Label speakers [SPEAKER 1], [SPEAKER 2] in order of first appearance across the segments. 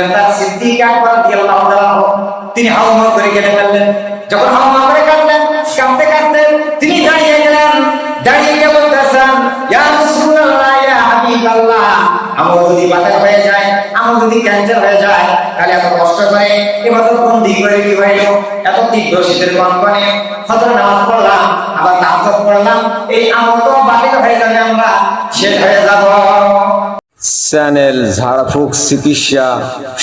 [SPEAKER 1] ছিলেন তার সিদ্দিক আকবর রাদিয়াল্লাহু তাআলা, তিনি হাওমাও করে কেটে ফেললেন। যখন হাওমাও করে কাটলেন, কাঁদতে কাঁদতে তিনি দাঁড়িয়ে গেলেন। দাঁড়িয়ে গিয়ে বলতেছেন, ইয়া রাসূলুল্লাহ, ইয়া হাবিবাল্লাহ, আমার যদি বাতিল হয়ে যায়, আমার যদি ক্যান্সার হয়ে যায়, তাহলে এত কষ্ট করে ইবাদত বন্দি করে কি হইল? এত তীব্র শীতের কনকনে ফজর নামাজ পড়লাম, আবার তাহাজ্জুদ পড়লাম, এই আমল তো বাতিল হয়ে যাবে, আমরা শেষ হয়ে যাব।
[SPEAKER 2] চ্যানেল ঝাড়ফুঁক চিকিৎসা,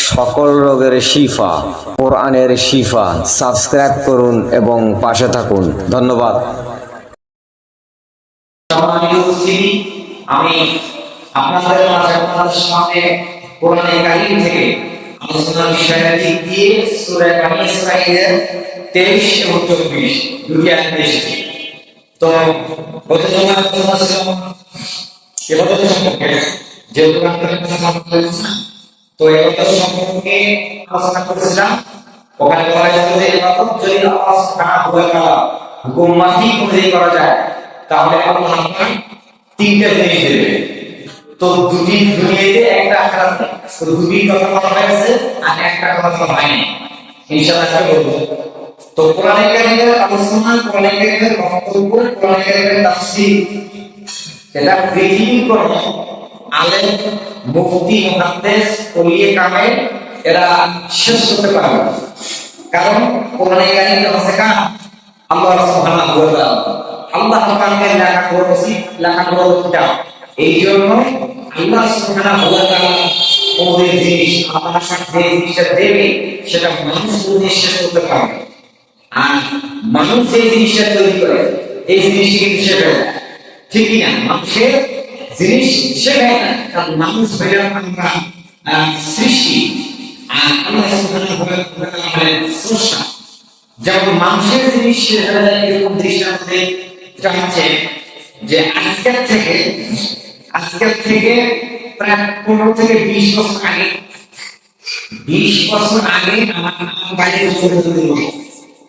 [SPEAKER 2] সকল রোগের শিফা, কোরআনের শিফা। সাবস্ক্রাইব করুন এবং পাশে থাকুন। ধন্যবাদ।
[SPEAKER 1] আমি আপনাদের মাঝে আপনাদের সামনে কোরআনে কারীম থেকে আলোচনার বিষয়ের দিক দিয়ে সূরা বনী ইসরাঈলের 23 এবং 24 দুটি আয়াত এসেছে। তো গত জুমায় আলোচনা ছিল ইবাদত সম্পর্কে, যেহেতু আমরা তো ইবাদত সম্পর্কে আলোচনা করেছিলাম। ওখানে বলা হয়েছিল যে ইবাদত যদি আল্লাহ সুবহানাহু ওয়া তাআলা হুকুম মাফিক অনুযায়ী করা যায়, তাহলে আল্লাহ আপনার তিনটা জিনিস দেবে। তো দুটি দুনিয়াতে একটা আখিরাতে, তো দুটি কথা বলা হয়েছে আর একটা কথা বলা হয়নি। ইনশাআল্লাহ আজকে বলবো। তো কোরআনে কারীমের আলোচনা, কোরআনে কারীমের বক্তব্য, কোরআনে কারীমের তাফসীর, এটা পৃথিবীর কোন আলেম, মুফতি, মুহাদ্দিস, ওলিয়ে কামেল এরা শেষ করতে পারবে না। কারণ কোরআনে কারীমে আছে কার? আল্লাহ সুবহানাহু ওয়া তাআলা। আল্লাহ পাকের লেখা কিতাব। এই জন্য আল্লাহ সুবহানাহু ওয়া তাআলা ওই জিনিস আমার সাথে জিনিসটা দেবে, সেটা মানুষ বুঝে শেষ করতে পারবে। আর মানুষ যে জিনিসটা তৈরি করে, এই জিনিসটি কিন্তু শেখে না, ঠিক কিনা? মানুষের জিনিস শেখে না, কারণ মানুষ হইল আমরা সৃষ্টি, আর আল্লাহ সুবহানাহু ওয়া তাআলা হলেন স্রষ্টা। যেমন মানুষের জিনিস শেখা যায়, এরকম দৃষ্টান্তে এটা হচ্ছে যে আজকের থেকে প্রায় 15 থেকে 20 বছর আগে, 20 বছর আগে আমার বাইরে ছবি তুলল।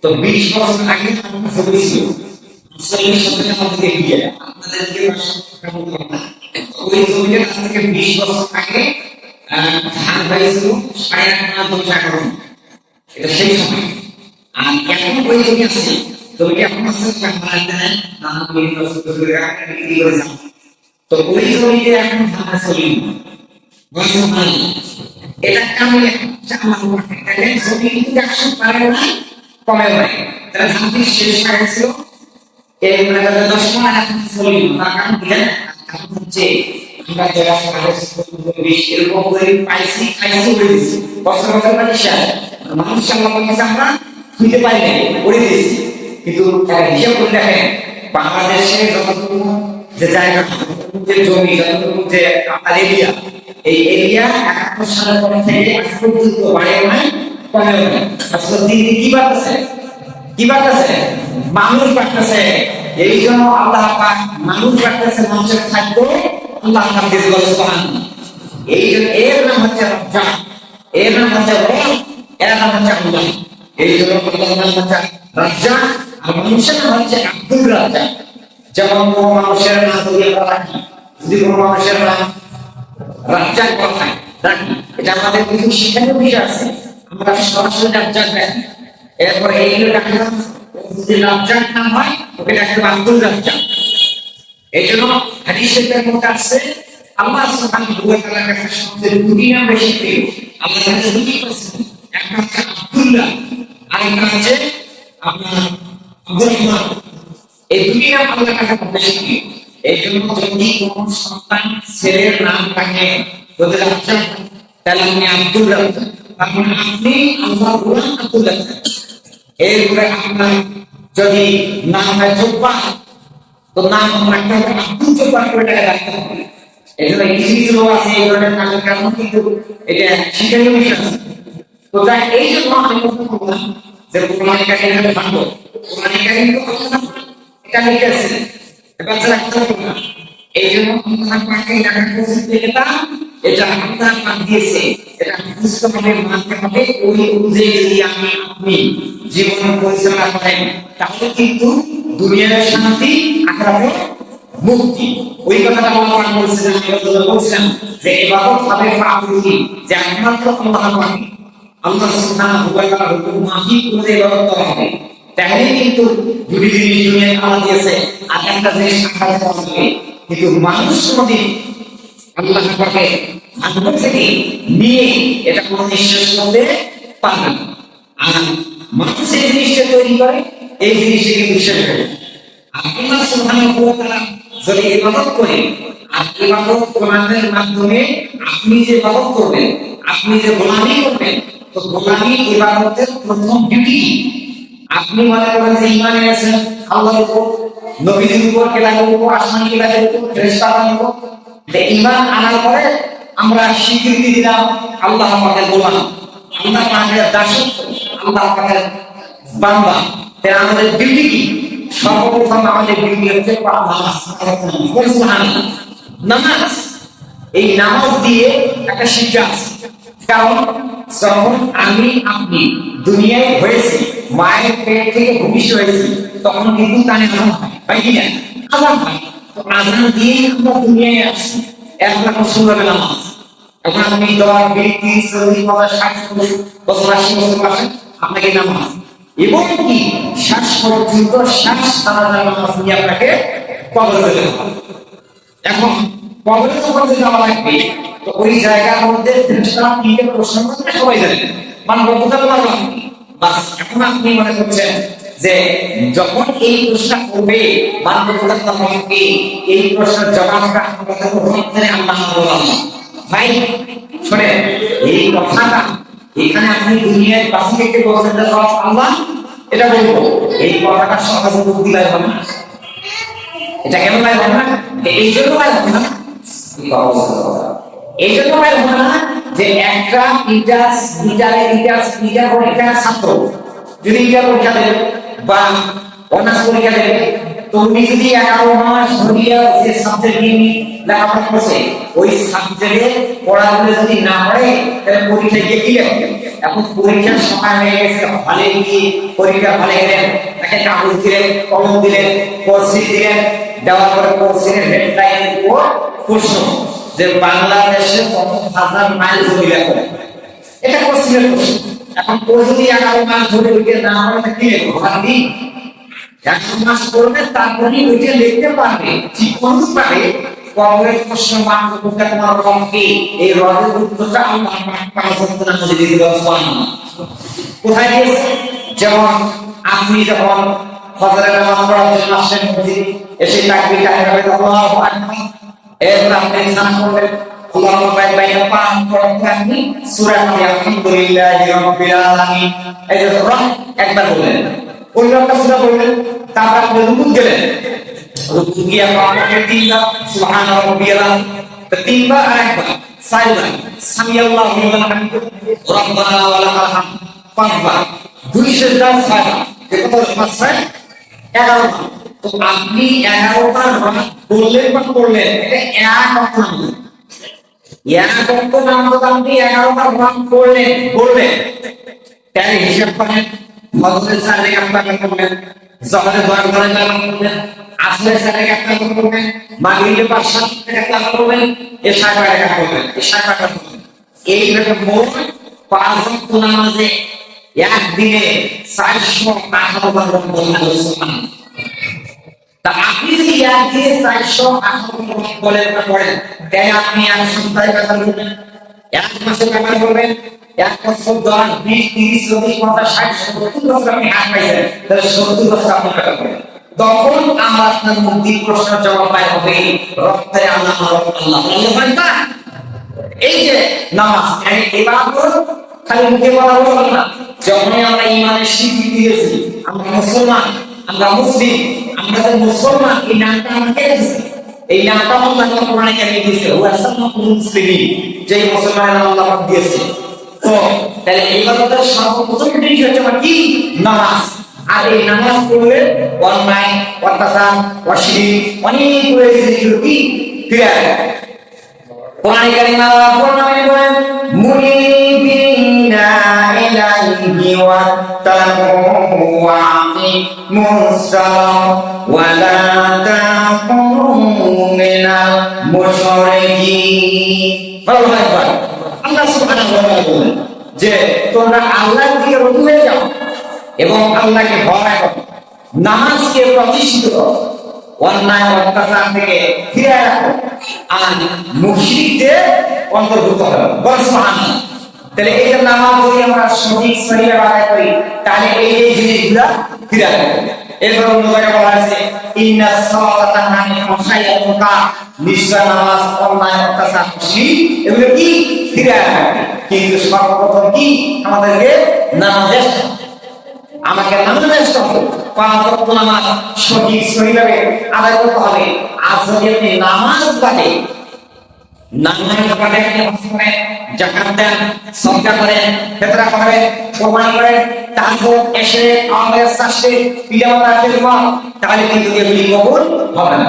[SPEAKER 1] তো 20 বছর আগে আমার ছবি ছিল 40 শতকের মধ্যে গিয়ে আপনাদেরকে ওই ছবিটা আজ থেকে 20 বছর আগে ধান হয়েছিল 8.5 টাকা। এটা সেই সময়। আর এখন ওই ছবি আছে, ছবিটা এখন আছে নানা বিভিন্ন বিক্রি করে যান। তো ওই ছবিতে এখন ধান ছবি এটা কামে ছবি কিন্তু 100 পারে না, কমে নাই। তারা ধানটি শেষ হয়ে গেছিল, এই 10 মাস এখন ছবি না। কারণ দিলেন কারণ হচ্ছে আমরা যারা এরকম করে পাইছি, খাইছি, করে দিচ্ছি, বছর বছর মানে শেষ। মানুষ আমরা খুঁজে পাই নাই, করে দিয়েছি। কিন্তু হিসাব করে দেখেন, বাংলাদেশে যতটুকু যে জায়গা, যে জমি, যতটুকু যে আপনার এরিয়া, এই এরিয়া 71 সালের পর থেকে আজ পর্যন্ত বাড়েও নাই, কমেও নাই। আসলে দিন দিন কি বাড়তেছে? মানুষ বাড়তেছে। এই জন্য আল্লাহ পাক মানুষ বাড়তেছে, মানুষের খাদ্য আল্লাহ পাক দিয়েছে। এই জন্য এর নাম হচ্ছে রাজ্জাক, এর নাম হচ্ছে রব, এর নাম হচ্ছে আল্লাহ। এই জন্য আল্লাহর নাম হচ্ছে রাজ্জাক, আর মানুষের নাম হচ্ছে আব্দুর রাজ্জাক। যেমন কোন মানুষের নাম যদি আমরা রাখি, যদি কোন মানুষের নাম রাজ্জাক বলা হয়, রাখি, এটা আমাদের কিছু শিক্ষার বিষয় আছে, আমরা সরাসরি রাজ্জাক রাখি। এরপরে এইগুলো ডাকলাম, যদি রাজ্জাক নাম হয় ওকে ডাকতে আব্দুর রাজ্জাক। এই জন্য হাদিসের মধ্যে আছে আল্লাহ সুবহানাহু ওয়া তাআলার কাছে সবচেয়ে দুটি নাম বেশি প্রিয়। আল্লাহর কাছে দুটি আছে, একটা হচ্ছে আব্দুল্লাহ, আর একটা হচ্ছে আপনার আব্দুর রহমান। এই দুটি নাম আল্লাহর কাছে বেশি প্রিয়। এই জন্য যদি কোন সন্তান ছেলের নাম থাকে যদি রাজ্জাক, তাহলে আপনি আব্দুর রাজ্জাক, তারপরে আপনি আল্লাহর গোলাম আব্দুর রাজ্জাক। এরপরে আপনার যদি নাম হয় জব্বার, তো নাম রাখতে হবে আব্দুল জব্বার করে টাকা রাখতে হবে। এই জন্য কিছু লোক আছে এই ধরনের নামের কারণ, কিন্তু এটা শিক্ষার বিষয় আছে। তো যাই, এই জন্য আমি বললাম যে কোরআন কারীমে ভালো, কোরআন কারীমে এটা লিখেছে, এটা রাখতে হবে না। এই জন্য আল্লাহ পাক এই টাকা করতে এটা আল্লাহ পাক দিয়েছে, এটা বুঝতে হবে, মানতে হবে। ওই অনুযায়ী যদি আপনি জীবন পরিচালনা করেন, তাহলে কিন্তু দুনিয়ার শান্তি, আখিরাতের মুক্তি। ওই কথাটা আল্লাহ পাক বলছেন, আমি বলছিলাম যে ইবাদত হবে ফাকুতি, যে একমাত্র আল্লাহ পাক, আল্লাহ সুবহানাহু ওয়া তাআলা হুকুম মাফিক করে ইবাদত করা হবে। তাহলে কিন্তু দুটি জিনিস দুনিয়ায় আল্লাহ দিয়েছে, আর একটা জিনিস আখারাতে হবে। কিন্তু মানুষ কোনদিন আল্লাহ পাকের আগ্রহ থেকে নিয়ে এটা কোনো নিঃশ্বাস করতে পারবে না। আর মানুষ এই জিনিসটা তৈরি করে, এই জিনিসটাকে বিশ্বাস করে। আর আল্লাহ সুবহানাহু ওয়া তাআলা যদি ইবাদত করে, আর ইবাদত করার মাধ্যমে আপনি যে ইবাদত করবেন, আপনি যে গোলামি করবেন, তো গোলামি ইবাদতের প্রথম ডিউটি। আপনি মনে করেন যে ঈমান এনেছেন আল্লাহর উপর, নবীর উপর, কেলামের উপর, আসমানি কেলামের উপর, ফেরেশতাদের উপর, যে ঈমান আনার পরে আমরা স্বীকৃতি দিলাম আল্লাহ পাকের গোলাম, আল্লাহ পাকের দাসত্ব, আল্লাহ পাকের বান্দা। তাই আমাদের ডিউটি কি? সর্বপ্রথম আমাদের ডিউটি হচ্ছে নামাজ। এই নামাজ দিয়ে একটা শিক্ষা আছে। কারণ যখন আমি আপনি দুনিয়ায় হয়েছি, মায়ের পেট থেকে ভূমিষ্ঠ হয়েছি, তখন কিন্তু কানে আজান হয় কি না? আজান হয়। তো আজান দিয়ে আমরা দুনিয়ায় আসছি, এখন এখন শুরু হবে নামাজ। এখন আপনি 10, 20, 30, 40, 50, 60 বছর 80 বছর আসেন, আপনাকে নামাজ এবং কি শ্বাস পর্যন্ত শ্বাস ছাড়া নামাজ নিয়ে আপনাকে কবরে যেতে হবে। এখন কবরে যখন যাওয়া লাগবে, তো ওই জায়গার মধ্যে ফেরেশতারা তিনটে প্রশ্ন করবে, সবাই জানেন, মানে রব্বুকা আল্লাহ। বাস এখন আপনি মনে করছেন যে যখন এই প্রশ্ন করবে রব্বুকা আল্লাহকে, এই প্রশ্নের জবাবটা আমরা হচ্ছে আল্লাহ। ভাই শুনেন এই কথাটা, এখানে আপনি দুনিয়ার বাসিকে বলছেন যে আল্লাহ, এটা বলবো, এই কথাটা সহজে বুদ্ধি লাগে না। এটা কেন লাগে না? এই জন্য লাগে না, এই জন্য লাগে না যে একটা ইন্টার পরীক্ষার ছাত্র যদি ইন্টার পরীক্ষা দেবে বা অনার্স পরীক্ষা দেবে, তো উনি যদি 11 মাস ধরিয়া যে সাবজেক্ট নিয়ে লেখাপড়া করছে, ওই সাবজেক্টে পড়াগুলো যদি না পড়ে, তাহলে পরীক্ষা গিয়ে কি লিখবে? এখন পরীক্ষার সময় হয়ে গেছে, হলে গিয়ে পরীক্ষা হলে গেলেন, তাকে কাগজ দিলেন, কলম দিলেন, কোর্সিট দিলেন, দেওয়ার পরে কোর্সিটের হেডলাইনের উপর প্রশ্ন যে বাংলাদেশে কত হাজার মাইল জমি লেখো, এটা কোর্সিটের প্রশ্ন। এখন ও যদি 11 মাস ধরে ওইটা না পড়ে কি লিখবো? ভাবি 1 মাস পড়বে, তারপরে ওইটা লিখতে পারবে, ঠিক কোন পারে কবরের প্রশ্ন মাত্র কোনটা তোমার রকম কি, এই রবের উত্তরটা আল্লাহ পাক সত্তর মধ্যে দিয়ে দিল। সুবহানাল্লাহ। কোথায় গিয়েছে? যেমন আপনি যখন ফজরের নামাজ পড়ার জন্য আসেন মসজিদে, এসে তাকবীর তাহমিদ আল্লাহু আকবার, এরপর আপনি স্নান করবেন, আল্লাহু আকবার বাইনা পান করেন, আপনি সূরা আলহামদুলিল্লাহি রাব্বিল আলামিন, এই যে রব একবার বললেন, অন্য একটা সূরা বললেন, তারপর আপনি রুকু গেলেন, রুকু গিয়ে আপনি তিনবার সুবহান রাব্বিয়াল আযীম, তিনবার আর একবার সাইবার সামিয়াল্লাহু লিমান হামিদু রব্বানা ওয়া লাকাল হামদ, পাঁচবার, দুই সিজদা ছয়বার, কত পাঁচ 11 বার। তো আপনি 11 বার বললেন বা করলেন, এটা এক অর্থ নামাজ। এক অর্থ নামাজ আপনি 11 বার করলেন বললেন, তাহলে হিসাব করেন, ফজরের 4 রাকাত পালন করলেন, যোহরের 12 রাকাত পালন করলেন, আসরের 4 রাকাত পালন করলেন, মাগরিবের 5 রাকাত পালন করলেন, এশার 5 রাকাত করলেন, এশার 5 রাকাত করলেন। এইভাবে মোট 5 ওয়াক্ত নামাজে একদিনে 418 বার বললেন। তা আপনি যদি একদিনে 418 বার বলেন না পড়েন, তাহলে আপনি এক সপ্তাহে কথা বলবেন, এক মাসে কথা বলবেন, 1 বছর 10, 20, 30, 40, 50, 60, 70 বছর আপনি হাত পাইছেন, তাহলে 70 বছর আপনি কথা বলবেন। তখন আমরা আপনার মুক্তির প্রশ্নের জবাব পাই হবে রক্তে আল্লাহ আল্লাহ আল্লাহ। এই যে নামাজ, মানে ইবাদত খালি মুখে বলা হলো না, যখনই আমরা ঈমানের স্বীকৃতি দিয়েছি, আমরা মুসলমান, আমরা মুসলিম, আমরা যে মুসলমান, এই নামটা আমাকে দিয়েছে, এই নামটা আল্লাহ কোরআনে কারিমে দিয়েছে, ওয়া সাল্লাল্লাহু মুসলিমিন, যে মুসলমান আল্লাহ পাক দিয়েছে। তো তাহলে ইবাদতের সর্বপ্রথম জিনিস হচ্ছে আমার কি? নামাজ। আর এই নামাজ পড়লে অন্যায়, অত্যাচার, অশিরিক অনেক রয়েছে কি ক্লিয়ার। কোরআনে কারিমে আল্লাহ কোরআনে বলেন মুনিবিনা ইলাইহি ওয়া তাকুওয়া মুসলাম ওয়ালা তাকুনু মিনাল মুশরিকিন। আল্লাহ সুবহানাহু ওয়া তাআলা বলেন যে তোমরা আল্লাহর দিকে রুজু হয়ে যাও এবং আল্লাহকে ভয় করো, নামাজকে প্রতিষ্ঠিত করো, অন্যায় অত্যাচার থেকে ফিরে রাখো, আর মুশরিকদের অন্তর্ভুক্ত করো। বল সুবহানাল্লাহ। তাহলে এই যে নামাজ যদি আমরা সঠিক সহিভাবে আদায় করি তাহলে এই জিনিসগুলো ফিরে আসবে। এরপর অন্য জায়গায় বলা আছে ইন্নাস সালাতা তানহা আনিল ফাহশাই ওয়াল মুনকার, নিশ্চয় নামাজ অন্যায় অত্যাচার শিরক এগুলো কি ফিরে আসবে। কিন্তু সর্বপ্রথম কি আমাদেরকে নামাজ আমাকে নামাজ আসতে হবে, পাঁচ ওয়াক্ত নামাজ সঠিক সহিভাবে আদায় করতে হবে। আর যদি আপনি নামাজ বাদে আপনি হজ করেন, যাকাত দেন, সদকা করেন, ফিতরা করেন, কোরবানি করেন, তাহাজ্জুদ, এশে, আমাদের শাস্ত্রে পিতামাতার খেদমত, তাহলে কিন্তু এগুলি কবুল হবে না।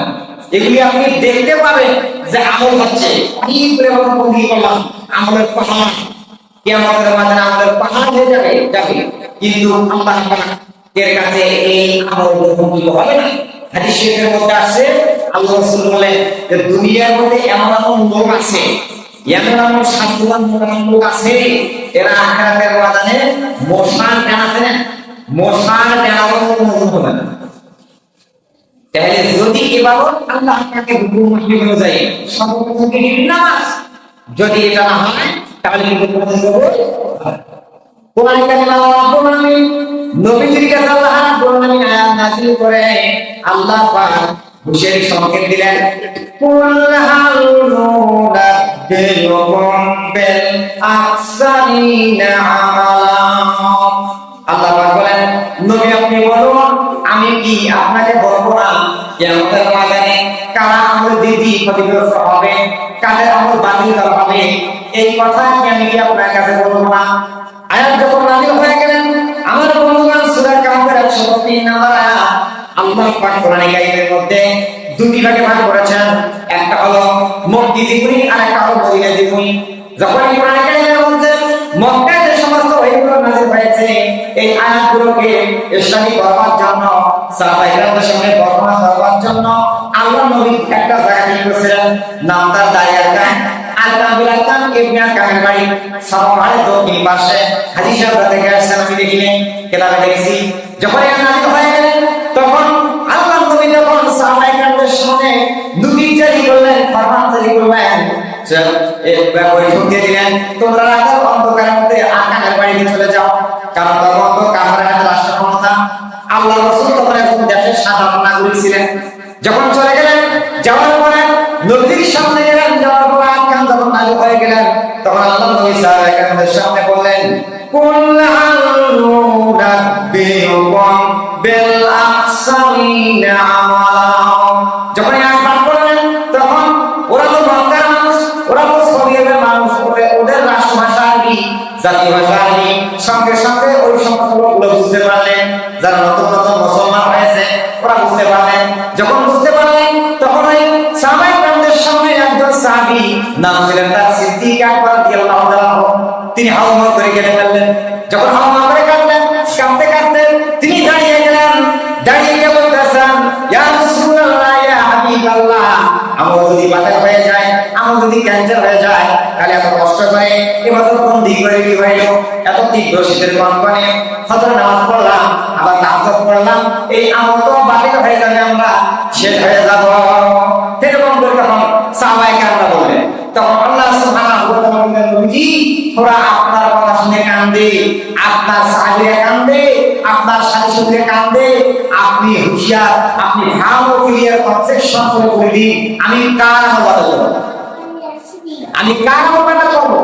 [SPEAKER 1] এগুলি আপনি দেখতে পাবেন যে আমল হচ্ছে, অনেক করে বন্ধি করলাম, আমলের পাহাড় কিয়ামতের ময়দানে আমলের পাহাড় হয়ে যাবে, কিন্তু আল্লাহ এর কাছে এই আমল গ্রহণযোগ্য হবে না। হাদিস শরীফের মধ্যে আছে আল্লাহ রাসূল বলেন যে দুনিয়ার মধ্যে এমন এমন লোক আছে, এমন এমন সাধুবান লোক আছে, এরা আখিরাতের ময়দানে মশার ডানা আছে না, মশার ডানা মতো হবে না। তাহলে যদি ইবাদত আল্লাহ আপনাকে হুকুম মাফিক অনুযায়ী সর্বপ্রথম কি নামাজ, যদি এটা না হয় তাহলে কিন্তু কোরআন কারিমে রব্বুল আলামিন নবীজির কাছে আল্লাহ রাব্বুল আলামিন আয়াত নাযিল করে আল্লাহ পাক হুঁশিয়ারি সংকেত দিলেন, কুল হাল নুনাব্বিউকুম বিল আকসারিনা আমালা। আল্লাহ পাক বলেন নবী আপনি বলুন আমি কি আপনাকে বলবো না কিয়ামতের ময়দানে কারা আমল দিদি ক্ষতিগ্রস্ত হবে, কাদের আমল বাতিল করা হবে, এই কথা কি আমি কি আপনার কাছে বলবো না। আয়াত যখন নাযিল হয়ে গেলেন আমার বন্ধুগণ সূরা কাহফের 103 নম্বর আয়াত আল্লাহ পাক কোরআন কারীমের মধ্যে দুটি ভাগে ভাগ করেছেন, একটা হলো মক্কি জীবনী আর একটা হলো মদিনা জীবনী। যখন কোরআন কারীমের মধ্যে মক্কায় যে সমস্ত ওহীগুলো নাযিল হয়েছে এই আয়াতগুলোকে ইসলামী করবার জন্য সাহাবায়ে কেরামদের সামনে বর্ণনা করবার জন্য আল্লাহ নবী একটা জায়গা ঠিক করেছিলেন, নাম তার দায়ারকা আল-কাবিলাতান ইবনে কামের বাড়ি সাভারের দক্ষিণ পাশে। হাজী সাহেব থেকে আসছেন, আমি দেখিনি কেতাবে দেখেছি। যখন এটা নাযিল হয়ে গেলেন তখন আল্লাহ নবী যখন সাহাবায়ে কেরামদের সামনে নবী জারি করলেন, ফরমান জারি করলেন, দিলেন তোমরা রাতের অন্ধকারের মধ্যে আকাশের বাড়িতে চলে যাও, কারণ তখন তো কাফেরের হাতে রাষ্ট্র ক্ষমতা। আল্লাহ রাসূল তখন একজন দেশের সাধারণ নাগরিক ছিলেন। যখন চলে গেলেন যাওয়ার পরে নবীর সামনে গেলেন, যাওয়ার পর আকাশ যখন নাযিল হয়ে গেলেন তখন আল্লাহ নবী সাহাবায়ে কেরামদের সামনে বললেন কুল হাল নুনাব্বিউকুম বিল আকসারিনা আমালা। যখন এই আয়াত পাঠ করলেন তখন ওরা তো মক্কার মানুষ, ওরা তো সরিয়ের মানুষ, ওদের রাষ্ট্রভাষা আরবি, জাতীয় ভাষা আরবি। সঙ্গে সঙ্গে ওই সমস্ত লোকগুলো বুঝতে পারলেন, যারা নতুন নতুন মুসলমান হয়েছে ওরা বুঝতে পারলেন। যখন বুঝতে পারলেন তখন ওই সাহাবায়ে কেরামদের সামনে একজন সাহাবী নাম ছিলেন তার সিদ্দিক আকবর রাদিয়াল্লাহু তাআলা, তিনি হাওয়া করে কেঁদে ফেললেন। যখন হাওয়া করে কাঁদলেন, কাঁদতে কাঁদতে তিনি দাঁড়িয়ে গেলেন, দাঁড়িয়ে গিয়ে বলতেছেন ইয়া রাসূলুল্লাহ ইয়া হাবিবাল্লাহ, আমার যদি বাতিল হয়ে যায়, আমার যদি ক্যান্সার হয়ে যায় তাহলে এত কষ্ট করে ইবাদত বন্দি করে কি হইল, এত তীব্র শীতের কনকনে ফজর নামাজ পড়লাম আবার তাহাজ্জুদ পড়লাম, এই আমল তো বাতিল হয়ে যাবে, আমরা শেষ হয়ে যাব। এরকম করে তখন সাহাবায়ে কেরামরা বললেন, তখন আল্লাহ সুবহানাহু ওয়া তাআলা বললেন নবীজি ওরা আপনার কথা শুনে কান্দে, আপনার সাহাবীরা কান্দে, আপনার সাথীরা কান্দে, আপনি হুঁশিয়ার, আপনি ভালো ক্লিয়ার কনসেপশন করে বলে দিন আমি কার আমল করব, আমি কার আমল করব।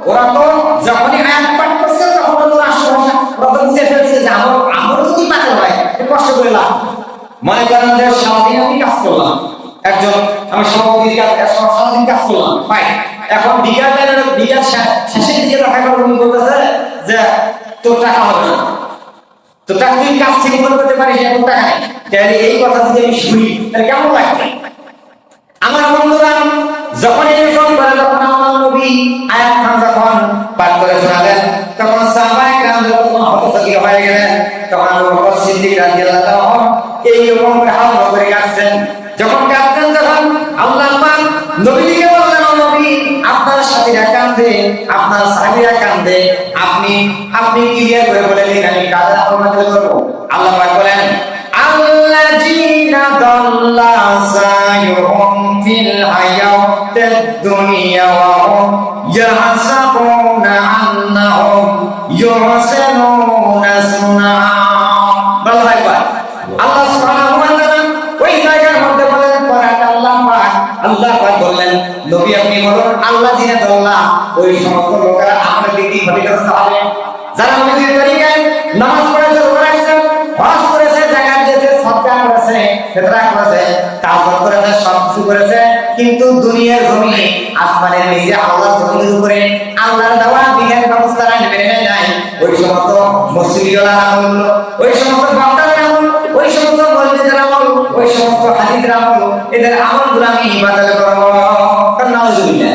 [SPEAKER 1] ওরা তো যখনই আয়াত পাঠ করছে তখন তো রাষ্ট্রভাষা ওরা তো বুঝে ফেলছে যে আমল যদি বাতিল হয় কষ্ট করে লাভ। মনে করেন যে সারাদিন আমি কাজ করলাম, একজন আমি সভাপতির কাজ সারাদিন কাজ করলাম, ফাইন, এখন বিকাল শেষের দিকে দেখা গেল উনি বলতেছে যে তোর টাকা হবে না, তো টাকা তুই কাজ ঠিক মতো করতে পারিস এখন টাকা নেই। তাহলে এই কথা যদি আমি শুনি তাহলে কেমন লাগবে? আমার বন্ধুরা যখন এরকম করে যখন আমার নবী আয়াত খান যখন পাঠ করে শোনালেন তখন সাহাবায়ে কেরাম যখন হতচকিত হয়ে গেলেন, তখন আবু বকর সিদ্দিক রাদিয়াল্লাহু তাআলা আপনার সাহাবীরা কান্দে, আপনি ক্লিয়ার করে বলেন আমি কাদের আমল করব। আল্লাহ পাক বলেন আল্লাযীনা দাল্লা সায়ুহুম ফিল হায়াতিদ দুনিয়া ওয়া হুম ইয়াহসাবুনা আন্নাহুম ইউহসিনুনা সুনআ। আল্লাহু আকবার। আল্লাহ সুবহানাহু ওয়া তাআলা ওই জায়গার মধ্যে বলেন কোরআন আল্লাহ পাক বললেন নবী আপনি বলুন আল্লাযীনা দাল্লা ওই সমস্ত লোকেরা আমাদের দিকে ক্ষতিগ্রস্ত হবে যারা আমাদের তরিকায় নামাজ পড়েছে, রোজা রাখছে, হজ করেছে, যাকাত দিয়েছে, সদকা করেছে, ফিতরা করেছে, তাওবা করেছে, সব কিছু করেছে, কিন্তু দুনিয়ার জমিনে আসমানের নিচে আল্লাহর জমিনের উপরে আল্লাহর দেওয়া বিধান ব্যবস্থা মেনে নেয় ওই সমস্ত মসজিদের আমল, ওই সমস্ত বান্দার আমল, ওই সমস্ত মসজিদের আমল, ওই সমস্ত হাদিসের আমল, এদের আমলগুলো আমি ইবাদত করব। নাউজুবিল্লাহ।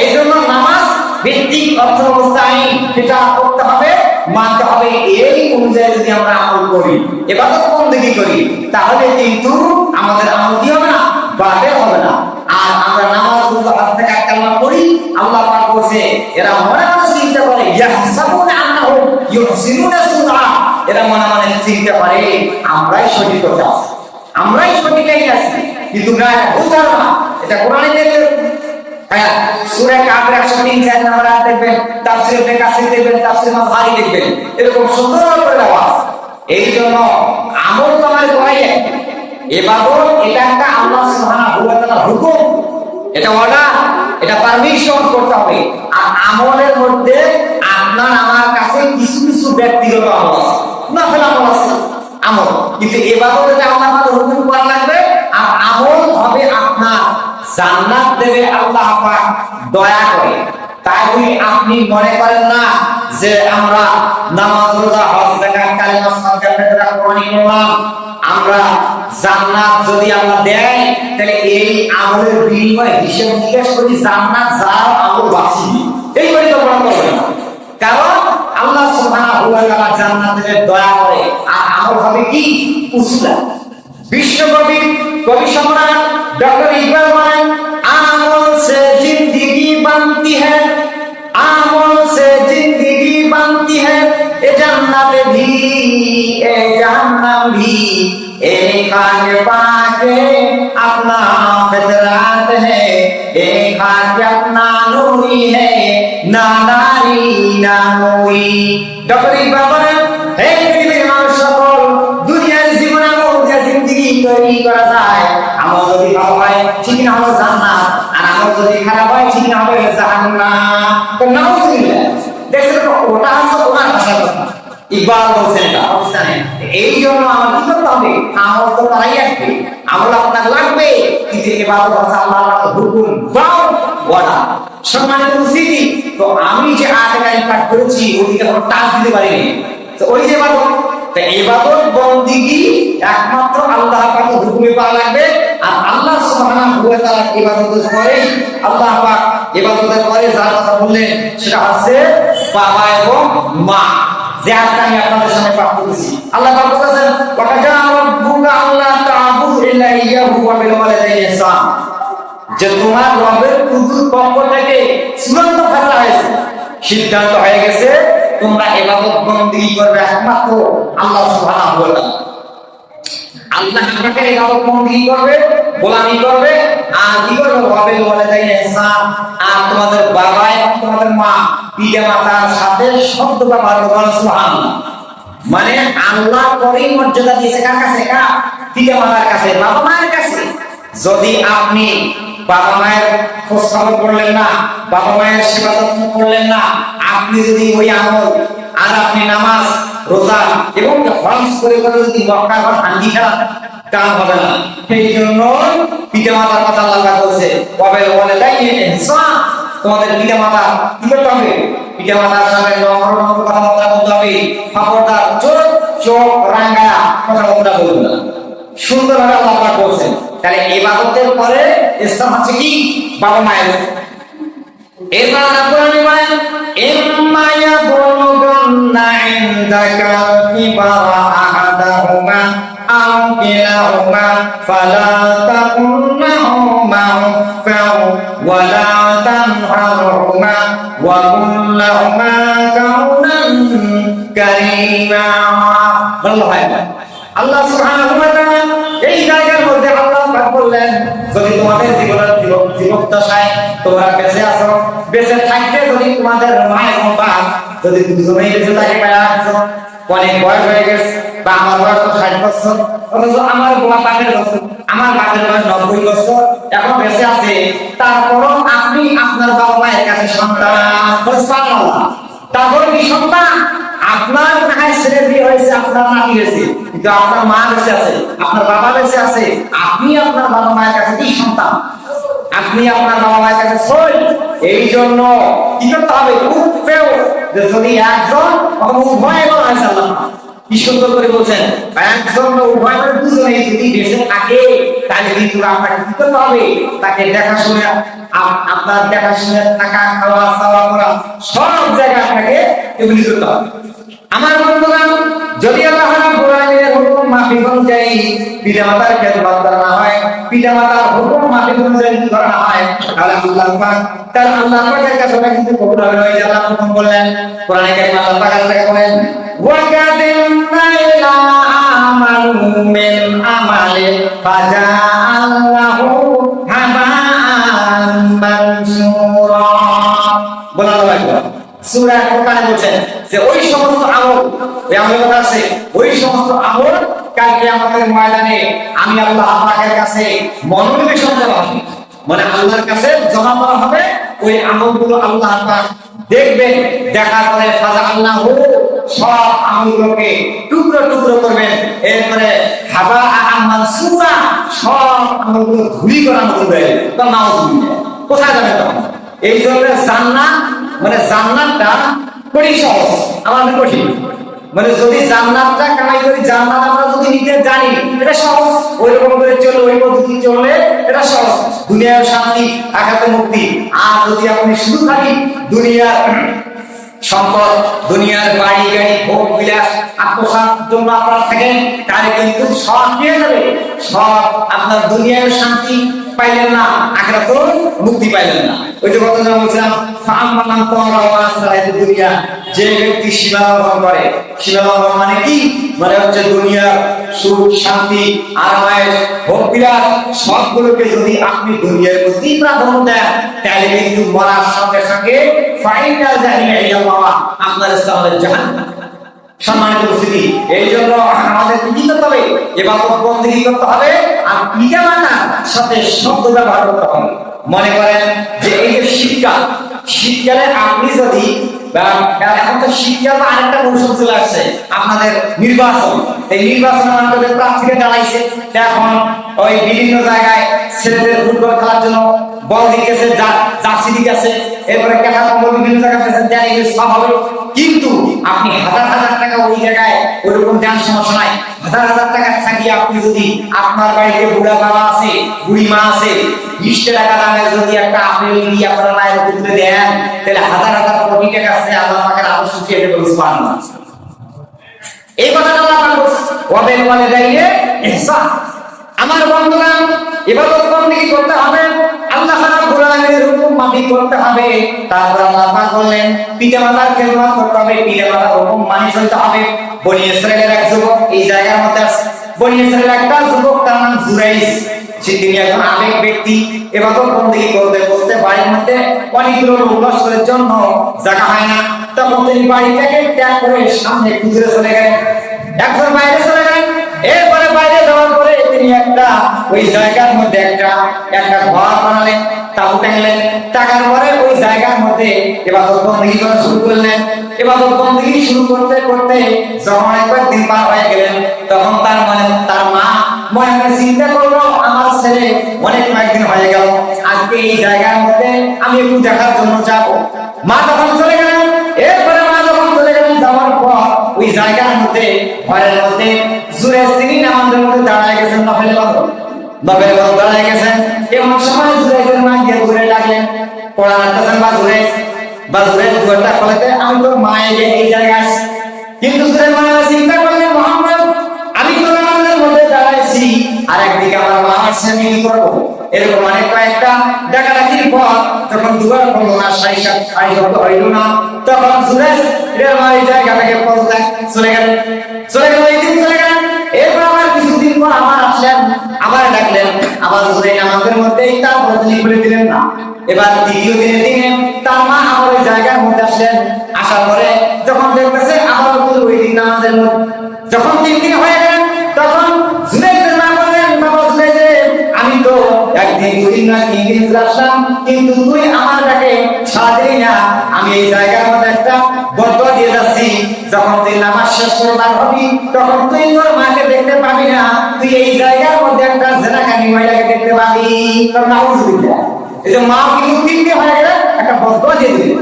[SPEAKER 1] এই জন্য নামাজ ভিত্তিক অর্থ অবস্থায় এটা করতে হবে, মানতে হবে। এই অনুযায়ী যদি আমরা আমল করি, ইবাদত বন্দেগী করি, তাহলে কিন্তু আমাদের আমল কি হবে না, বাতিল হবে না। আর আমরা নামাজ রোজা হজ থেকে কালমা পড়ি, আল্লাহ পাক বলেছে এরা মনে মনে চিন্তা করে ইয়াহসাবুনা আন্নাহুম ইউহসিনুনা সুনআ, এরা মনে মনে চিন্তা করে আমরাই সঠিক কথা আছি, আমরাই সঠিক লাইনে আছি, কিন্তু না, বুঝতে না। এটা কোরআনে দেখলে সূরা কাফির 103 নম্বর আয়াত দেখবেন, তাফসীর ইবনে কাসির দেখবেন, তাফসীর মাযহারি দেখবেন, এরকম সুন্দর করে দেওয়া আছে। এই জন্য আমল তো আমার করাই একটা ইবাদত, এটা একটা আল্লাহ সুবহানাহু ওয়া তাআলার হুকুম, এটা অর্ডার, এটা পারমিশন করতে হবে। আর আমলের মধ্যে আপনার আমার কাছে কিছু কিছু ব্যক্তিগত আমল আছে, নফল আমল আছে, আমল, কিন্তু ইবাদত এটা আল্লাহ পাকের হুকুম করা লাগবে। আর আমল হবে আপনার জান্নাত দেবে আল্লাহ পাক দয়া করে। তাই বলি আপনি মনে করেন না যে আমরা নামাজ রোজা হজ যাকাত কালেমা সাদকা ফিতরা কোরবানি করলাম, আমরা জান্নাত যদি আল্লাহ দেয় তাহলে এই আমলের বিনিময়ে হিসাব নিকাশ করি জান্নাত যার আমল বাঁচিয়ে এই পরিকল্পনা করবেন না। কারণ আল্লাহ সুবহানাহু ওয়া তাআলা জান্নাতের দয়া করে। আর আমল হবে কি উসুলা। বিশ্বকবি কবি সম্রাট डॉक्टर इकबाल बने आमल से जिंदगी बनती है, आमल से जिंदगी बनती है, ए जन्नत भी ए जहन्नम भी ए खाक पाके अपना फितरत है, ए खाक अपना नूरी है, ना नारी ना नूरी। डॉक्टर इकबाल बने हे पृथ्वीর মানুষ সকল দুনিয়ার জীবনে আমাদের জিন্দেগি তৈরি করা যায়, আমল যদি ভালো হয় ঠিক না হবে জান্নাত, আর আমল যদি খারাপ হয় ঠিক না হবে জাহান্নাম। তো নাউজুবিল্লাহ। দেখছেন ওটা আছে ওনার ভাষার কথা, ইকবাল বলছেন এটা অবস্থানে। এই জন্য আমার কি করতে হবে, আমল তো করাই আসবে, আমল আপনার লাগবে, কিন্তু ইবাদত হচ্ছে আল্লাহর হুকুম দাও ওয়াদা। সম্মানিত উপস্থিতি, তো আমি যে আয়াতটা পাঠ করেছি ওইটা কোনো টাচ দিতে পারিনি, তো ওই যে ইবাদত, তো ইবাদত বন্দেগী একমাত্র আল্লাহ পাকের হুকুমে পাওয়া লাগবে। আর আল্লাহ সুবহানাহু ওয়া তাআলা ইবাদতের পরে আল্লাহ পাক ইবাদতের পরে যার কথা বললেন সেটা হচ্ছে বাবা এবং মা, যে আয়াতটা আমি আপনাদের সামনে পাঠ করেছি। আল্লাহ পাক বলেছেন ওয়াকাজা রাব্বুকা আল্লা তা'বুদু ইল্লা ইয়াহু ওয়া বিল ওয়ালিদাইনি ইহসান, যে তোমার রবের পক্ষ থেকে চূড়ান্ত ফয়সালা হয়েছে, সিদ্ধান্ত হয়ে গেছে তোমরা ইবাদত বন্দেগী করবে একমাত্র আল্লাহ সুবহানাহু ওয়া তাআলা। আল্লাহ আপনাকে ইবাদত বন্দেগী করবে, গোলামি করবে, আর কি করবে রবের ওয়ালিদাইনি ইহসান, আর তোমাদের বাবা এবং তোমাদের মা পিতা মাতার সাথে শব্দ ব্যবহার করবে সুবহানাল্লাহ। মানে আল্লাহ পরেই মর্যাদা দিয়েছে কার কাছে, কার পিতা মাতার কাছে, বাবা মায়ের কাছে। যদি আপনি বাবা মায়ের খোঁজ খবর করলেন না, বাবা মায়ের সেবা যত্ন করলেন না, আপনি যদি ওই আমল আর আপনি নামাজ রোজা এবং হজ করে করে যদি মক্কা বা হান্ডি খেলান, কাম হবে না। সেই জন্য পিতা মাতার কথা আল্লাহ বলছে কবে বলে তাই ইহসান, তোমাদের পিতা মাতা কি করতে হবে, পিতা মাতার সাথে নম্র নম্র কথাবার্তা বলতে হবে, খবরদার চোখ চোখ রাঙা কথাবার্তা বলবে না, সুন্দরভাবে আল্লাহ পাক বলছেন। তাহলে ইবাদতের পরে ইসলাম হচ্ছে কি বাবা মায়ের। এরপর আল্লাহ কোরআনে বলেন ইম্মা ইয়াবলুগান্না ইনদাকা কিবারা আহাদাহুমা আও কিলাহুমা ফালা তাকুল লাহুমা উফফাও ওয়ালা তানহারহুমা وارحمهما وقل لهما قولا كريما আল্লাহ সুবহানাহু ওয়া তাআলা এই জায়গার মধ্যে আল্লাহ পাক বললেন, যদি তোমাদের জীবদ্দশায় তোমরা বেঁচে আছো, বেঁচে থাকতে যদি তোমাদের মা এবং বাপ যদি দুজনেই বেঁচে থাকে, অনেক বয়স হয়ে গেছে, বা আমার বয়স 60 বছর, অথচ আমার বাপের বছর, আমার বাপের বয়স 90 বছর, এখন বেঁচে আছে, তারপরও আপনি আপনার বাবা মায়ের কাছে সন্তান। সুবহানাল্লাহ। তারপরে কি সন্তান? আপনার নাহায় ছেলে বিয়ে হয়েছে, আপনার নাতি হয়েছে, কিন্তু আপনার মা বেঁচে আছে, আপনার বাবা বেঁচে আছে, আপনি আপনার বাবা মায়ের কাছে কি সন্তান? আপনি আপনার বাবা মায়ের কাছে সই। এই জন্য কি করতে হবে? উঠবেও যে যদি একজন অথবা উভয় বলা হয়েছে, আল্লাহ কি সুন্দর করে বলছেন, একজন উভয় মানে দুজনেই যদি বেঁচে থাকে, তাহলে কিন্তু আপনাকে কি করতে হবে? তাকে দেখাশোনা, আপনার দেখাশোনা থাকা, খাওয়া খাওয়া করা সব জায়গায় আপনাকে এগুলি করতে হবে। আমার বন্ধুগণ, যদি আল্লাহ রাব্বুল আলামিনের হুকুম মাফিক অনুযায়ী পিতামাতার খেদমত করা না হয়, পিতামাতার হুকুম মাফিক অনুযায়ী করা না হয়, তাহলে আল্লাহ পাক পাকের কাছে ওটা কিন্তু কবুল হবে না। এই যে আল্লাহ প্রথম বললেন কোরআনে কারীমে, আল্লাহ পাক আল্লাহকে বলেন, ওয়া কাদিমনা ইলা আমালু মিন আমালি ফাজাআল্লাহু হাবাআন মানসুরা। বলা হলো সূরা কোরআনে বলছেন যে ওই সমস্ত আমল, ওই আমল আছে, ওই সমস্ত আমল কাল কিয়ামতের ময়দানে আমি আল্লাহ পাকের কাছে মনোনিবেশন করা হবে, মানে আল্লাহর কাছে জমা করা হবে। ওই আমলগুলো আল্লাহ পাক দেখবেন, দেখার পরে ফাজাআল্লাহু, সব আমলগুলোকে টুকরো টুকরো করবেন, এরপরে হাবাআন মানসুরা, সব আমলগুলো ধুলি করা হবে। তো নাউজুবিল্লাহ, কোথায় যাবে তখন? এই জন্য জান্নাত, মানে জান্নাতটা কঠিন সহজ, আমাদের কঠিন। মানে যদি জান্নাতটা কামাই করি, জান্নাত আমরা যদি নিতে জানি, এটা সহজ। ওই রকম করে চলে, ওই পদ্ধতি চললে এটা সহজ, দুনিয়ার শান্তি, আখিরাতে মুক্তি। আর যদি আপনি শুধু খালি দুনিয়ার সম্পদ, দুনিয়ার বাড়ি গাড়ি, ভোগ বিলাস, আত্মসাৎ জন্য আপনারা থাকেন, তাহলে কিন্তু সব নিয়ে যাবে, সব আপনার দুনিয়ার শান্তি পাইলেন না, আখিরাতেও মুক্তি পাইলেন না। ওই যে কথা বলছিলাম, ফাআম্মান তারা ওয়া আসরাত দুনিয়া, যে ব্যক্তি সীমা লঙ্ঘন করে, সীমা লঙ্ঘন মানে কি? মানে হচ্ছে দুনিয়ার সুখ শান্তি আরামায়েশ ভোগ বিলাস সবগুলোকে যদি আপনি দুনিয়ার প্রতি প্রাধান্য দেন, তাহলে কিন্তু মরার সঙ্গে সঙ্গে ফাইনাল জাহিনা ইল্লাল্লাহ, আপনার স্থান হবে জাহান্নাম। সম্মানিত উপস্থিতি, এই জন্য আমাদের কি করতে হবে? ইবাদত বন্দেগী করতে হবে, আর পিতামাতার সাথে শব্দ ব্যবহার করতে হবে। মনে করেন যে এই যে শীতকালে আপনি যদি, এখন তো শীতকাল বা আরেকটা মৌসুম চলে আসছে, আপনাদের নির্বাচন, এই নির্বাচন আমাদের প্রার্থীকে দাঁড়াইছে, এখন ওই বিভিন্ন জায়গায় ছেলেদের ফুটবল খেলার জন্য বল দিতেছে, জার্সি দিতেছে, এরপরে খেলা কম্বল বিভিন্ন জায়গায় সব হবে। কিন্তু আপনি হাজার হাজার টাকা ওই জায়গায় ওইরকম দেন, সমস্যা নাই। হাজার হাজার টাকা থাকিয়ে আপনি যদি আপনার বাড়িতে বুড়া বাবা আছে, বুড়ি মা আছে, 20 টাকা দামের যদি একটা আপেল নিয়ে আপনার মায়ের তুলে দেন, তাহলে হাজার হাজার কোটি টাকা আছে, আল্লাহ পাকের আদর্শ চেয়ে বলছে সুবহানাল্লাহ। এই কথাটা আল্লাহ পাক বলছে, ওয়াবিল ওয়ালিদাইনি ইহসান। আমার বন্ধুরা, ইবাদত বন্দেগী করতে হবে, আল্লাহ রাব্বুল আলামিনের হুকুম মাফিক করতে হবে। তারপর আল্লাহ পাক বললেন পিতামাতার খেদমত করতে হবে, পিতামাতার হুকুম মানি চলতে হবে। বনি ইসরাইলের এক যুবক এই জায়গার মধ্যে আছে, বনি ইসরাইলের একটা যুবক, তার নাম জুরাইস। তিনি একজন আবেগ ব্যক্তি, ইবাদত বন্দেগী করতে করতে বাড়ির মধ্যে অনেকগুলো লোক লস্করের জন্য জায়গা হয় না, তখন তিনি বাড়ি থেকে ত্যাগ করে সামনে খুঁজে চলে গেলেন, একজন বাইরে চলে গেলেন। এরপরে বাইরে যাওয়ার পরে তিনি একটা ওই জায়গার মধ্যে একটা ঘর বানালেন, তাবু টাঙলেন, টাকার পরে ওই জায়গার মধ্যে ইবাদত বন্দেগী করা শুরু করলেন। ইবাদত বন্দেগী শুরু করতে করতে যখন কয়েকদিন পার হয়ে গেলেন, তখন তার মা মনে মনে চিন্তা করলো, আমার ছেলে অনেক কয়েকদিন হয়ে গেল, আজকে এই জায়গার মধ্যে আমি একটু দেখার জন্য যাব। মা তখন চলে গেলেন। এরপরে মা যখন চলে গেলেন, যাওয়ার পর ওই জায়গার মধ্যে ঘরের মধ্যে জুরাইস তিনি নামাজের মধ্যে দাঁড়ায় গেছেন, নফল ইবাদত দাঁড়ায় গেছেন। এমন সময় জুরাইসের মা গিয়ে ঘুরে ডাকলেন, কোরআন আনতেছেন বা জুরাইস দুয়ারটা খোলাতে, আমি তো মায়ের এই জায়গায় আসছি। কিন্তু জুরাইস মা চিন্তা করলেন, মুহাম্মদ আমি তো নামাজের মধ্যে দাঁড়াইছি, আর একদিকে আমার মা আসছে, আমি কি করবো? এরকম অনেক কয়েকটা ডাকাডাকির পর যখন দুবার করলো না, সাড়ে শব্দ হইল না, তখন জুরাইজ ওই জায়গা থেকে চলে গেলেন। ওই দিন চলে গেলেন। এরপর আবার কিছুদিন পর আবার আসলেন, আবার ডাকলেন, আবার জুরাইজ নামাজের মধ্যেই তার বদলি করে দিলেন না। এবার দ্বিতীয় দিনের দিনে তার মা আবার ওই জায়গার মধ্যে আসলেন। আসার পরে যখন দেখতেছে আবার ওই দিন নামাজের মধ্যে, যখন 3 দিন হয়ে গেলেন তখন জুরাইজের মা বললেন, বাবা জুরাইজ, আমি তো একদিন 2 দিন না 3 দিন আসলাম, কিন্তু তুই আমার ডাকে সাড়া দিলি না। আমি এই জায়গার মধ্যে একটা বদয়া দিয়ে যাচ্ছি, যখন তুই নামাজ শেষ করে বার হবি তখন তুই তোর মাকে দেখতে পাবি না, তুই এই জায়গার মধ্যে একটা জেনাকারী মহিলাকে দেখতে পাবি। তোর নাউজুবিল্লাহ। এই যে মা কিন্তু 3 দিন হয়ে গেলে একটা বদয়া দিয়ে দিল।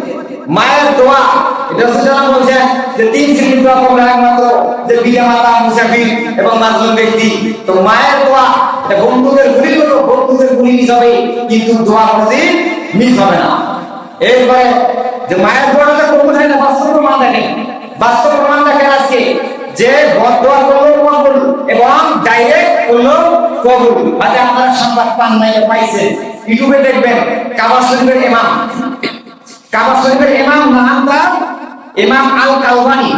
[SPEAKER 1] মায়ের দোয়া, এটা সুজানা বলছেন যে 3 শ্রেণীর দোয়া করলে একমাত্র যে বিধবা মাতা, মুসাফির এবং মাজলুম ব্যক্তি। তো মায়ের দোয়া এটা বন্ধুদের গুলি হলো, বন্ধুদের গুলি মিস হবে, কিন্তু দোয়া কোনোদিন মিস হবে না। এরপরে যে মায়ের দোয়াটা কবুল হয় না, বাস্তব প্রমাণ দেখেন, বাস্তব প্রমাণ দেখেন আজকে যে বদদোয়া করলো কবুল এবং ডাইরেক্ট করলো কবুল। আজ আপনারা সংবাদ পান নাই, পাইছেন, ইউটিউবে দেখবেন কাবা শরীফের ইমাম, কাবা শরীফের ইমাম নাম তার ইমাম আল কালবানি,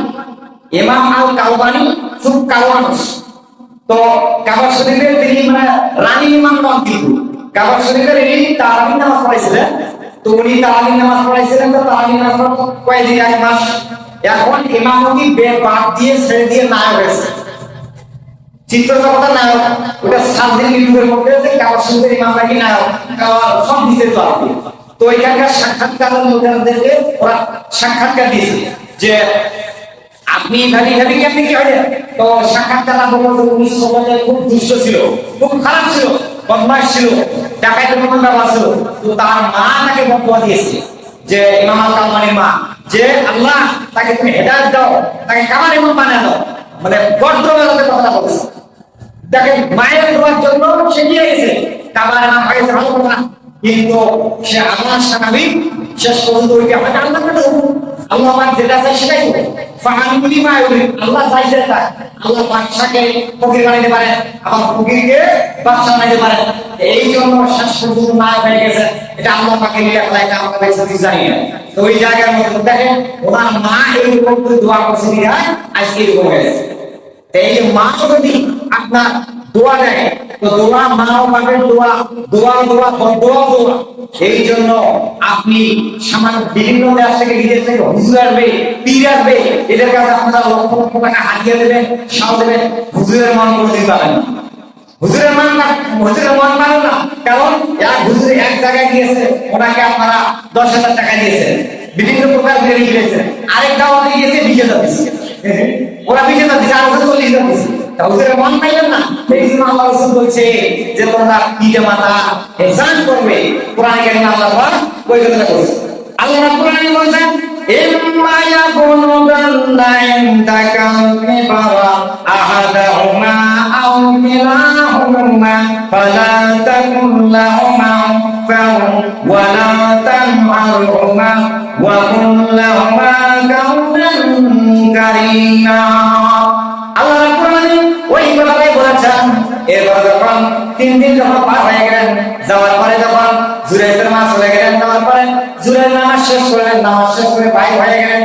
[SPEAKER 1] ইমাম আল কালবানি, খুব কালো মানুষ। তো কাবা শরীফের তিনি মানে রানী ইমাম নন, কিন্তু কাবা শরীফের এই তারাবির নামাজ পড়াইছিলেন। তো উনি তারাবির নামাজ পড়াইছিলেন, তো তারাবির নামাজ কয়েকদিন 1 মাস। এখন ইমামতি বাদ দিয়ে ছেড়ে দিয়ে নায়ক হয়েছে, চিত্র জগতের নায়ক। ওটা 7 দিন ইউটিউবের মধ্যে আছে, কাবা শরীফের ইমাম নাকি নায়ক, সব দিতে তো আপনি। তো এখানকার সাক্ষাৎকারের লোকেদেরকে ওরা সাক্ষাৎকার দিয়েছে যে আপনি ভাবি কেমনি কি হয়। তো সাক্ষাৎকার উনি সমাজে খুব দুষ্ট ছিল, খুব খারাপ ছিল, বদমাশ ছিল, ডাকাতের মতন ব্যবহার ছিল। তো তার মা তাকে বদয়া দিয়েছে, যে ইমাম আল কালমানির মা, যে আল্লাহ তাকে তুমি হেদায়েত দাও, তাকে কামার ইমাম বানিয়ে দাও, মানে ভদ্রভাবে কথা বলেছে। দেখেন মায়ের দোয়ার জন্য সে গিয়ে গেছে, কামার ইমাম হয়ে গেছে, ভালো কথা। কিন্তু সে আল্লাহ স্বাভাবিক শেষ পর্যন্ত ওইটা আমাকে আল্লাহ করে আল্লাহ পাক যেটা চাই সেটাই হবে। ফাহানুলি মা আল্লাহ চাইছে তাই আল্লাহ বাদশাকে ফকির বানাইতে পারে, আবার ফকিরকে বাদশা বানাইতে পারে। এই জন্য শেষ পর্যন্ত না হয়ে গেছে, এটা আল্লাহ পাকের লেখা, এটা আমরা বেশি জানি না। তো ওই জায়গার মধ্যে দেখেন ওনার মা এইরকম করে দোয়া করছে, আজকে এরকম হয়ে গেছে। এই যে মা যদি আপনার দোয়া দেয়, তো দোয়া মাও পাবেন, দোয়া দোয়া দোয়া দোয়া দোয়া। এই জন্য আপনি সামান্য বিভিন্ন দেশ থেকে, বিদেশ থেকে হুজুর আসবে, পীর আসবে, এদের কাছে আপনারা লক্ষ লক্ষ টাকা হাতিয়ে দেবেন, সাও দেবেন, হুজুরের মন কোনোদিন পাবেন না। হুজুরের মন পাবেন না, কারণ এক হুজুর এক জায়গায় গিয়েছে, ওনাকে আপনারা 10,000 টাকা দিয়েছেন, বিভিন্ন প্রকার ঘুরে গিয়েছেন। আরেক দাওয়াতে গিয়েছে 20,000 দিয়েছে, ওরা 20,000 দিয়েছে, আর 40,000 দিয়েছে। হুজুরের মন পাইলেন না, এই জন্য আল্লাহ রাসূল বলছে যে তোমরা পিতা মাতা ইহসান করবে। কোরআনে কারীমে আল্লাহ পাক ওই কথাটা বলেছে। আল্লাহ রাব্বুল আলামিন বলেন ইম্মা ইয়াকুনুদান্না ইনদাকা কিবারা আহাদাহুমা আও কিলাহুমা ফালা তাকুল লাহুমা ফাও ওয়া লা তানহারহুমা ওয়া কুল লাহুমা কাওলান কারীমা। আল্লাহ রাব্বুল আলামিন ওই কথাটাই বলেছেন। এরপর যখন 3 দিন যখন পার হয়ে গেলেন, যাওয়ার পরে যখন জুরাইজের মা চলে গেলেন, যাওয়ার পরে জুরাইজ নামাজ শেষ করলেন, নামাজ শেষ করে বাইরে হয়ে গেলেন,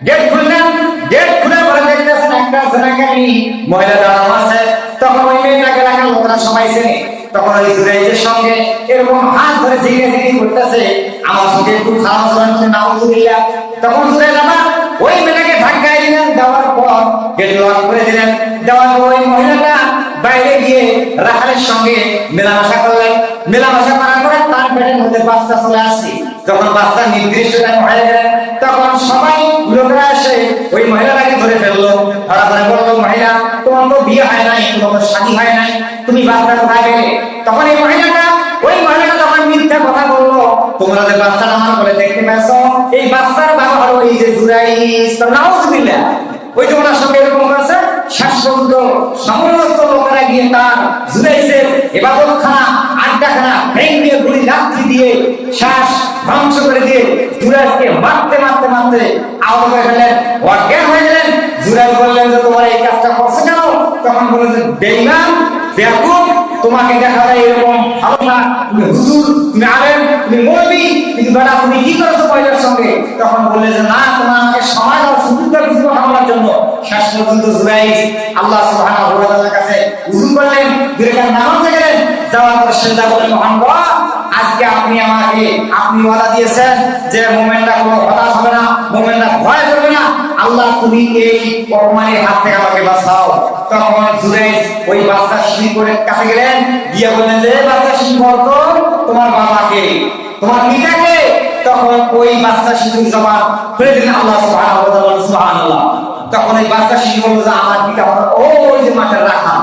[SPEAKER 1] গেট খুললেন, গেট খুলে পরে দেখতেছেন একটা জেনাকারী মহিলা দাঁড়ানো আছে। তখন ওই মেয়েটাকে এলাকার লোকেরা সবাই চেনে। তখন ওই জুরাইজের সঙ্গে এরকম হাত ধরে জিজ্ঞাসা করতেছে, আমার সঙ্গে একটু খারাপ চলছে, নাউজুবিল্লাহ। তখন জুরাইজ আবার ওই মেয়েটাকে ধাক্কায় দিলেন, দেওয়ার পর গেট লক করে দিলেন। দেওয়ার পর ওই মহিলাটা বাইরে গিয়ে রাখালের সঙ্গে মেলামেশা করলেন। মেলামেশা করার পরে তার পেটের মধ্যে বাচ্চা চলে আসছে। যখন বাচ্চা নির্দিষ্ট টাইম হয়ে গেলেন, তখন সবাই লোকেরা এসে ওই মহিলাটাকে ধরে ফেললো। তারা বললো, মহিলা তোমার তো বিয়ে হয় নাই, তোমার শাদী হয় নাই, তুমি বাচ্চা কোথায় পেলে? তখন এই মহিলাটা তখন মিথ্যা কথা বললো, তোমরা যে বাচ্চাটা আমার বলে দেখতে পেয়েছ, এই বাচ্চার বাবা হলো এই যে জুরাইজ। নাউজুবিল্লাহ। ওই যে ওনার সঙ্গে এরকম করেছে। শেষ পর্যন্ত সমস্ত লোকেরা গিয়ে তার জুরাইজের ইবাদতখানা, আড্ডাখানা ভেঙে গুলি লাথি দিয়ে শ্বাস ধ্বংস করে দিয়ে জুরাইজকে মারতে মারতে মারতে আহত করে ফেললেন, অজ্ঞান হয়ে গেলেন। জুরাইজ বললেন যে তোমার এই কাজটা করছে কেন? তখন বললেন যে বেঈমান, বেয়াকুব, তোমাকে দেখা যায় এরকম ভালো না, তুমি হুজুর, তুমি আলেম, তুমি মুরব্বি, কিন্তু বেটা তুমি কি করেছো পয়লার সঙ্গে? তখন বললে যে না, তোমার আমাকে সময় দাও সুযোগ দাও কিছু কথা বলার জন্য। শেষ পর্যন্ত জুরাইজ আল্লাহ সুবহানাহু ওয়া তাআলার কাছে উযু করলেন, দুই রাকাত নামাজ গেলেন, যাওয়ার পর সিজদা করলেন, মহান রব আজকে আপনি ওয়াদা দিয়েছেন যে মুমিনরা কোনো হতাশ হবে না, মুমিনরা ভয় করবে না, আল্লাহ তুমি এই অপমানের হাত থেকে আমাকে বাঁচাও। তখন জুরাইজ ওই বাচ্চা শিশু করে কাছে গেলেন, গিয়ে বললেন যে বাচ্চা শিশু বলতো তোমার বাবাকে, তোমার পিতাকে। তখন ওই বাচ্চা শিশুর জবান খুলে দিলেন আল্লাহ সুবহানাহু ওয়া তাআলা, সুবহানাল্লাহ। তখন ওই বাচ্চা শিশু বলল যে আমার পিতা আমার ওই যে মাঠের রাখা।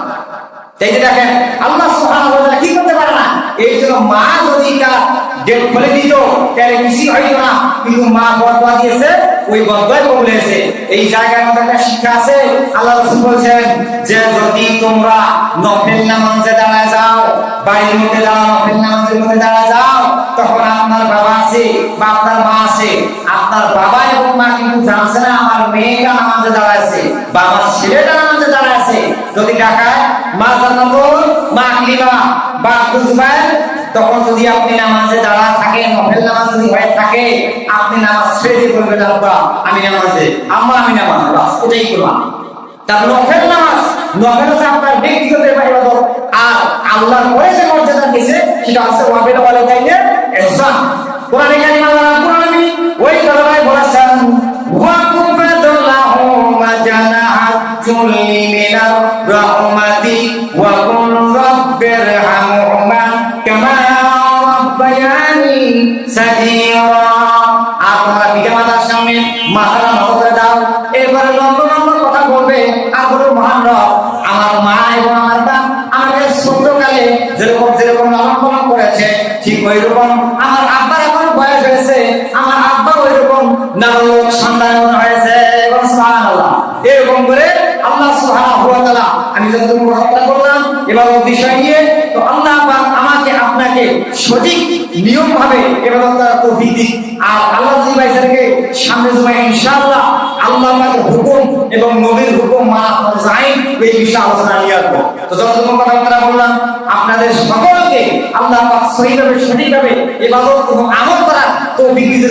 [SPEAKER 1] এই যে দেখেন আল্লাহ সুবহানাহু ওয়া তাআলা কি করতে পারে না, এই জন্য মা যদি তার ডেট খুলে দিত তাহলে কিছু হইতো না, কিন্তু মা বদয়া দিয়েছে, ওই বদয়াই কবুল হয়েছে। এই জায়গার মধ্যে একটা শিক্ষা আছে, আল্লাহ রাসূল বলেছেন যে যদি তোমরা নফল নামাজে দাঁড়ায় যাও, বাড়ির মধ্যে দাঁড়াও, নফল নামাজের মধ্যে দাঁড়ায় যাও, তখন আপনার বাবা আছে বা আপনার মা আছে, আপনার বাবা এবং মা কিন্তু জানছে না আমার মেয়েটা নামাজে দাঁড়াইছে বা আমার ছেলেটা নামাজে দাঁড়াইছে। যদি ডাকায় মা জান্নাতুল, মা আকলিমা বা আব্দুল জুবাইর, তখন যদি আপনি নামাজে দাঁড়া থাকেন, নফল নামাজ যদি হয়ে থাকে, আপনি নামাজ ছেড়ে দিয়ে বলবেন আব্বা আমি নামাজে, আম্মা আমি নামাজে, বাস এটাই করলাম। তার নফল নামাজ, নফল হচ্ছে আপনার ব্যক্তিগত ইবাদত, আর আল্লাহর পরে যে মর্যাদা দিয়েছে সেটা হচ্ছে ওয়াবিল ওয়ালিদাইনের ইহসান। কোরআনে কারিমে আল্লাহ রাব্বুল আলামিন ওই কথাটাই বলেছেন, ওয়া কুফাদাল্লাহু মা জানাহাতুল মিনার রাহমাতি ওয়া কুল রাব্বিরহামহুমা কামা রাব্বায়ানি সাগীরা। আপনারা পিতামাতার সামনে মাথাটা নত করে দাও, এবারে লম্বা লম্বা কথা বলবে আর বলবে মহান রব আমার মা এবং আমার বাপ আমাকে ছোটকালে যেরকম লালন পালন করেছে, ঠিক ওইরকম আমার আব্বার এখন বয়স হয়েছে, আমার আব্বা ওইরকম নাবালক সন্তান হয়েছে। সুবহানাল্লাহ। এরকম করে আল্লাহ সুবহানাহু ওয়া তাআলা আমি যতটুকু কথা বললাম এবার বিষয় নিয়ে, তো আল্লাহ পাক আমাকে আপনাকে সঠিক নিয়ম ভাবে ইবাদত করার তৌফিক দিন। আর আল্লাহ যদি ভাইদেরকে সামনে জমা ইনশাআল্লাহ আল্লাহ পাকের হুকুম এবং নবীর হুকুম মানা ফরজ আইন, এই বিষয়ে আলোচনা নিয়ে আসবো। তো যতটুকু কথা বললাম আপনাদের সকলকে আল্লাহ পাক সঠিকভাবে ইবাদত এবং আমল করার তৌফিক দিন।